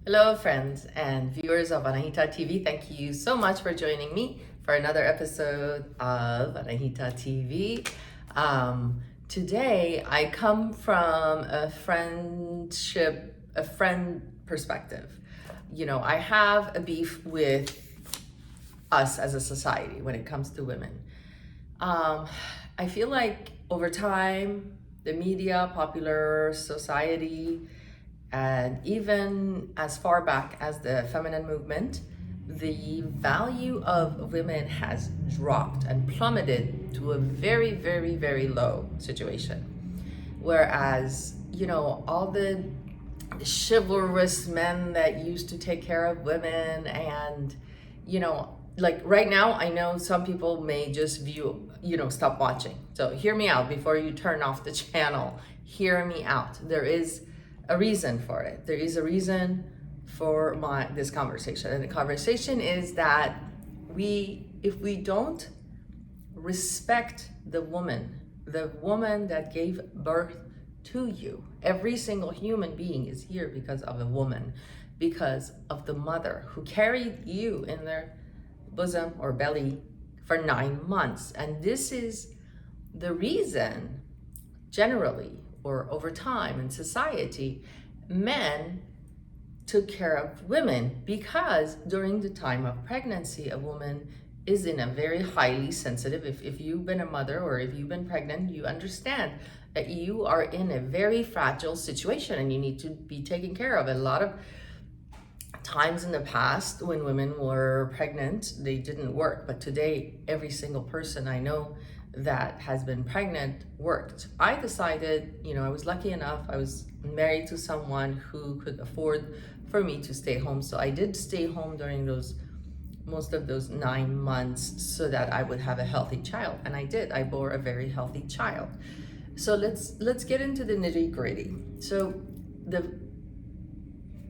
Hello, friends and viewers of Anahita TV. Thank you so much for joining me for another episode of Anahita TV. Today, I come from a friend perspective. I have a beef with us as a society when it comes to women. I feel like over time, the media, popular society, and even as far back as the feminine movement, the value of women has dropped and plummeted to a very, very, very low situation. Whereas, all the chivalrous men that used to take care of women and, like right now, I know some people may just stop watching. So hear me out before you turn off the channel. Hear me out. There is a reason for it. There is a reason for this conversation. And the conversation is that if we don't respect the woman that gave birth to you, every single human being is here because of a woman, because of the mother who carried you in their bosom or belly for 9 months. And this is the reason, generally, or over time in society, men took care of women, because during the time of pregnancy, a woman is in a very highly sensitive, if you've been a mother or if you've been pregnant, you understand that you are in a very fragile situation and you need to be taken care of. A lot of times in the past when women were pregnant, they didn't work, but today every single person I know that has been pregnant worked. I decided, I was lucky enough, I was married to someone who could afford for me to stay home. So I did stay home during most of those 9 months so that I would have a healthy child. And I did. I bore a very healthy child. So let's get into the nitty-gritty. So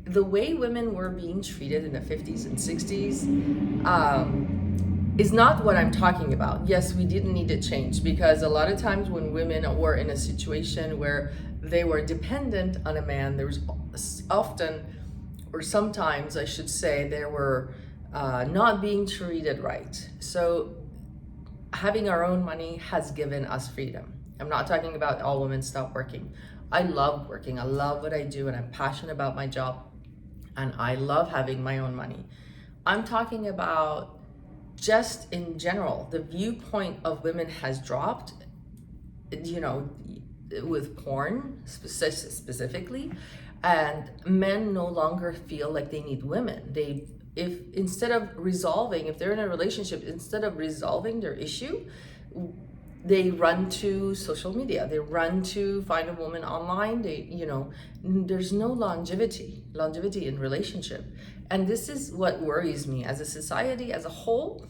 the way women were being treated in the 50s and 60s, is not what I'm talking about. Yes, we didn't need to change, because a lot of times when women were in a situation where they were dependent on a man, there was often, or sometimes I should say, they were not being treated right. So having our own money has given us freedom. I'm not talking about all women stop working. I love working. I love what I do, and I'm passionate about my job, and I love having my own money. I'm talking about just in general, the viewpoint of women has dropped, with porn specifically, and men no longer feel like they need women. If they're in a relationship, instead of resolving their issue, they run to social media. They run to find a woman online. There's no longevity in relationship. And this is what worries me. As a society, as a whole,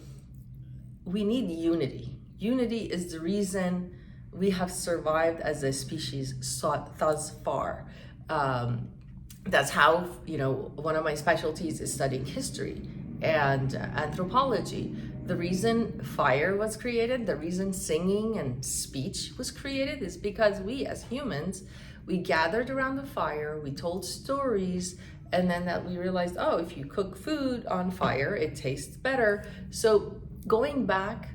we need unity. Unity is the reason we have survived as a species thus far. That's how, one of my specialties is studying history and anthropology. The reason fire was created, the reason singing and speech was created, is because we as humans, we gathered around the fire, we told stories, and then that we realized, if you cook food on fire, it tastes better. So going back,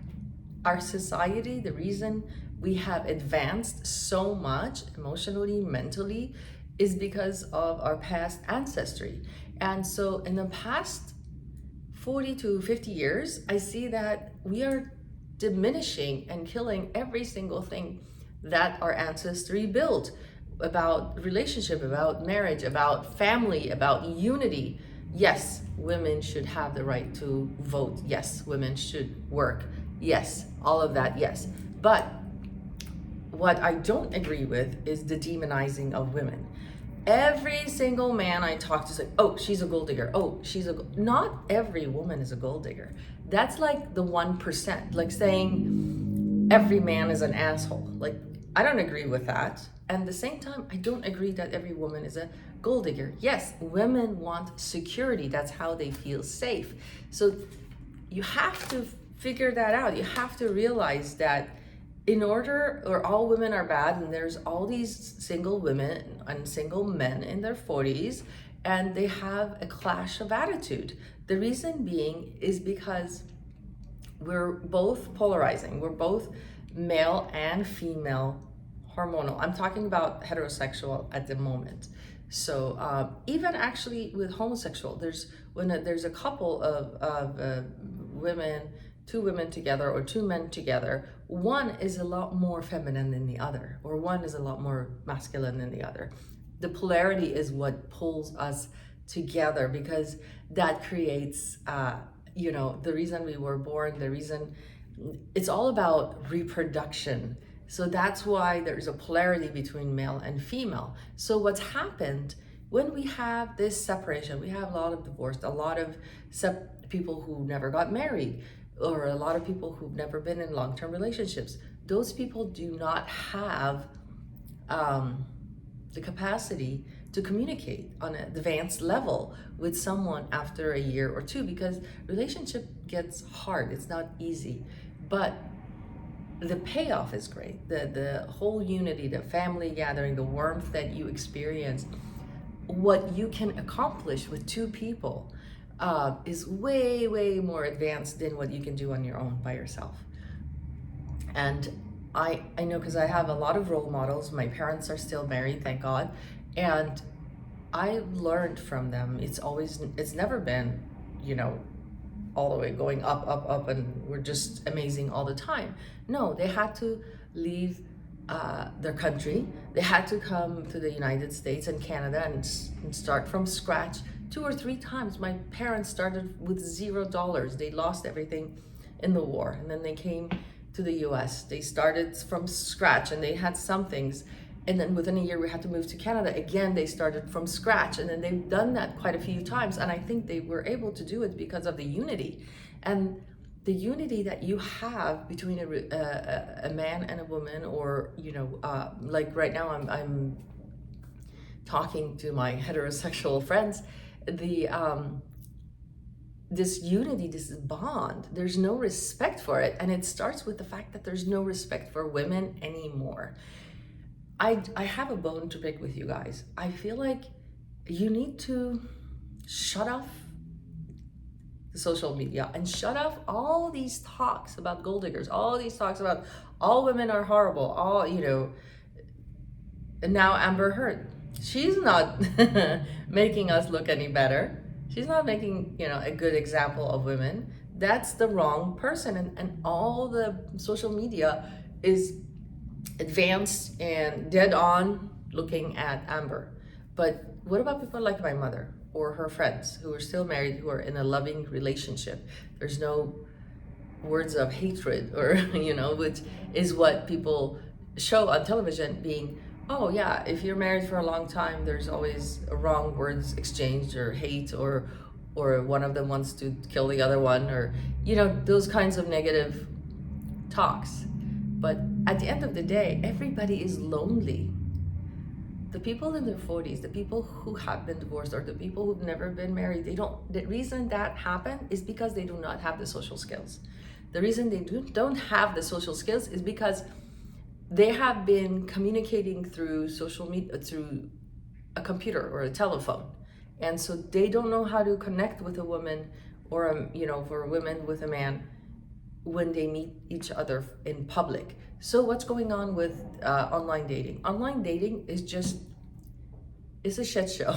our society, the reason we have advanced so much emotionally, mentally, is because of our past ancestry. And so in the past 40 to 50 years, I see that we are diminishing and killing every single thing that our ancestry built, about relationship, about marriage, about family, about unity. Yes, women should have the right to vote. Yes, women should work. Yes, all of that, yes. But what I don't agree with is the demonizing of women. Every single man I talk to says, she's a gold digger. Not every woman is a gold digger. That's like the 1%, like saying every man is an asshole. Like, I don't agree with that. And at the same time, I don't agree that every woman is a gold digger. Yes, women want security. That's how they feel safe. So you have to figure that out. You have to realize that or all women are bad, and there's all these single women and single men in their 40s, and they have a clash of attitude. The reason being is because we're both polarizing. We're both male and female hormonal. I'm talking about heterosexual at the moment. So even actually with homosexual, there's a couple of women, two women together or two men together, one is a lot more feminine than the other, or one is a lot more masculine than the other. The polarity is what pulls us together, because that creates the reason we were born, the reason it's all about reproduction. So that's why there's a polarity between male and female. So what's happened when we have this separation, we have a lot of divorce, a lot of people who never got married, or a lot of people who've never been in long-term relationships. Those people do not have the capacity to communicate on an advanced level with someone after a year or two, because relationship gets hard. It's not easy, but the payoff is great. The whole unity, the family gathering, the warmth that you experience, what you can accomplish with two people is way, way more advanced than what you can do on your own by yourself. And I know, because I have a lot of role models. My parents are still married, thank God. And I learned from them. It's never been, all the way going up, and we're just amazing all the time. No, they had to leave their country. They had to come to the United States and Canada and start from scratch 2 or 3 times. My parents started with $0. They lost everything in the war, and then they came to the US. They started from scratch and they had some things. And then within a year, we had to move to Canada. Again, they started from scratch. And then they've done that quite a few times. And I think they were able to do it because of the unity. And the unity that you have between a man and a woman, or, like right now, I'm talking to my heterosexual friends, this unity, this bond, there's no respect for it. And it starts with the fact that there's no respect for women anymore. I have a bone to pick with you guys. I feel like you need to shut off the social media and shut off all these talks about gold diggers, all these talks about all women are horrible, and now Amber Heard. She's not making us look any better. She's not making, a good example of women. That's the wrong person. And all the social media is advanced and dead on looking at Amber. But what about people like my mother or her friends who are still married, who are in a loving relationship? There's no words of hatred, or, which is what people show on television, being, oh yeah, if you're married for a long time, there's always wrong words exchanged, or hate, or one of them wants to kill the other one, or, those kinds of negative talks. But at the end of the day, everybody is lonely. The people in their 40s, the people who have been divorced, or the people who've never been married, the reason that happened is because they do not have the social skills. The reason they don't have the social skills is because they have been communicating through social media, through a computer or a telephone. And so they don't know how to connect with a woman, or, for a woman with a man, when they meet each other in public. So what's going on with online dating? Online dating is a shit show,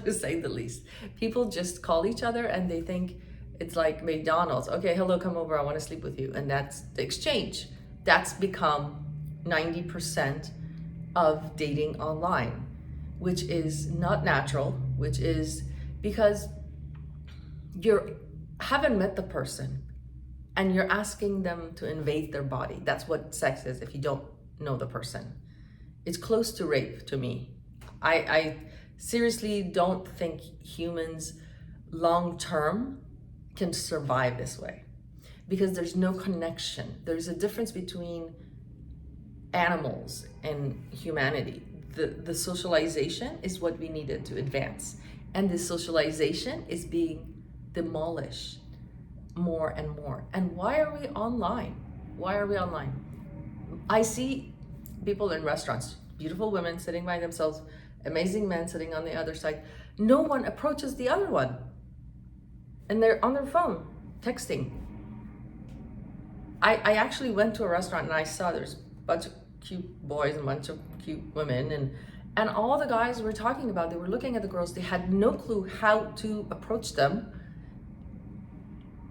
to say the least. People just call each other and they think it's like McDonald's. Okay, hello, come over, I want to sleep with you. And that's the exchange. That's become 90% of dating online, which is not natural, which is because you haven't met the person and you're asking them to invade their body. That's what sex is if you don't know the person. It's close to rape to me. I seriously don't think humans long-term can survive this way, because there's no connection. There's a difference between animals and humanity. The socialization is what we needed to advance. And this socialization is being demolished more and more. And why are we online? Why are we online? I see people in restaurants beautiful women sitting by themselves, amazing men sitting on the other side. No one approaches the other one. And they're on their phone, texting. I actually went to a restaurant and I saw there's a bunch of cute boys and a bunch of cute women, and all the guys were talking about, they were looking at the girls, they had no clue how to approach them.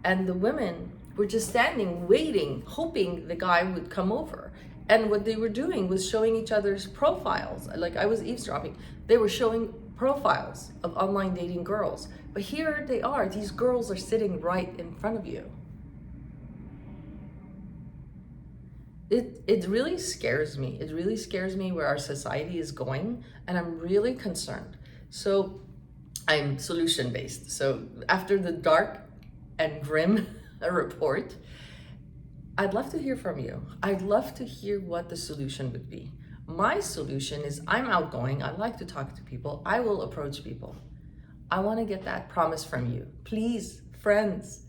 And the women were just standing, waiting, hoping the guy would come over. And what they were doing was showing each other's profiles. Like, I was eavesdropping. They were showing profiles of online dating girls. But here they are, these girls are sitting right in front of you. It really scares me. It really scares me where our society is going, and I'm really concerned. So I'm solution-based. So after the dark and grim report, I'd love to hear from you. I'd love to hear what the solution would be. My solution is I'm outgoing. I like to talk to people. I will approach people. I want to get that promise from you. Please, friends,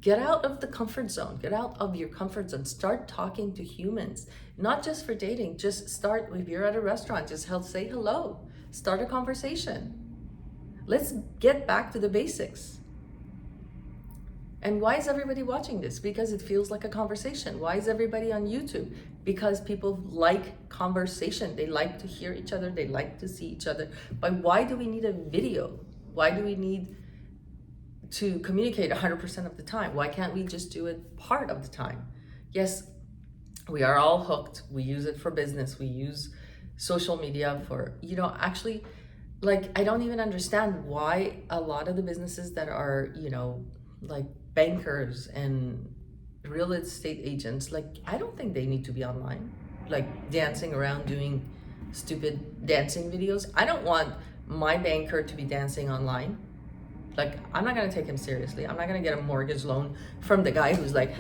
get out of the comfort zone. Get out of your comfort zone. Start talking to humans, not just for dating. Just start, if you're at a restaurant, just say hello. Start a conversation. Let's get back to the basics. And why is everybody watching this? Because it feels like a conversation. Why is everybody on YouTube? Because people like conversation. They like to hear each other. They like to see each other. But why do we need a video? Why do we need to communicate 100% of the time? Why can't we just do it part of the time? Yes, we are all hooked. We use it for business. We use social media for, actually, like, I don't even understand why a lot of the businesses that are, like bankers and real estate agents, like, I don't think they need to be online, like dancing around doing stupid dancing videos. I don't want my banker to be dancing online. Like, I'm not gonna take him seriously. I'm not gonna get a mortgage loan from the guy who's like,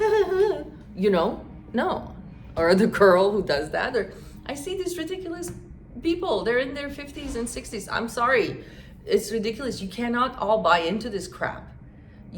no. Or the girl who does that. Or I see these ridiculous people, they're in their 50s and 60s. I'm sorry, it's ridiculous. You cannot all buy into this crap.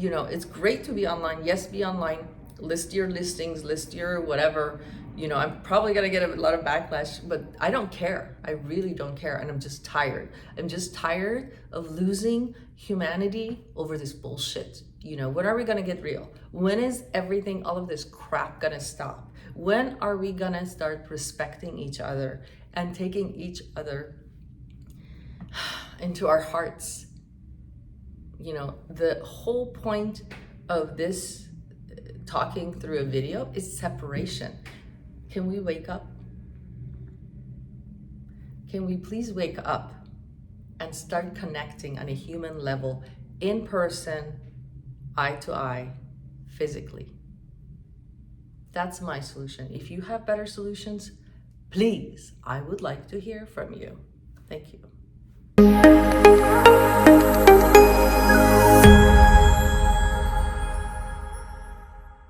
It's great to be online. Yes, be online. List your listings, list your whatever. I'm probably gonna get a lot of backlash, but I don't care. I really don't care. And I'm just tired. I'm just tired of losing humanity over this bullshit. When are we gonna get real? When is everything, all of this crap gonna stop? When are we gonna start respecting each other and taking each other into our hearts? The whole point of this talking through a video is separation. Can we wake up? Can we please wake up and start connecting on a human level, in person, eye to eye, physically? That's my solution. If you have better solutions, please, I would like to hear from you. Thank you.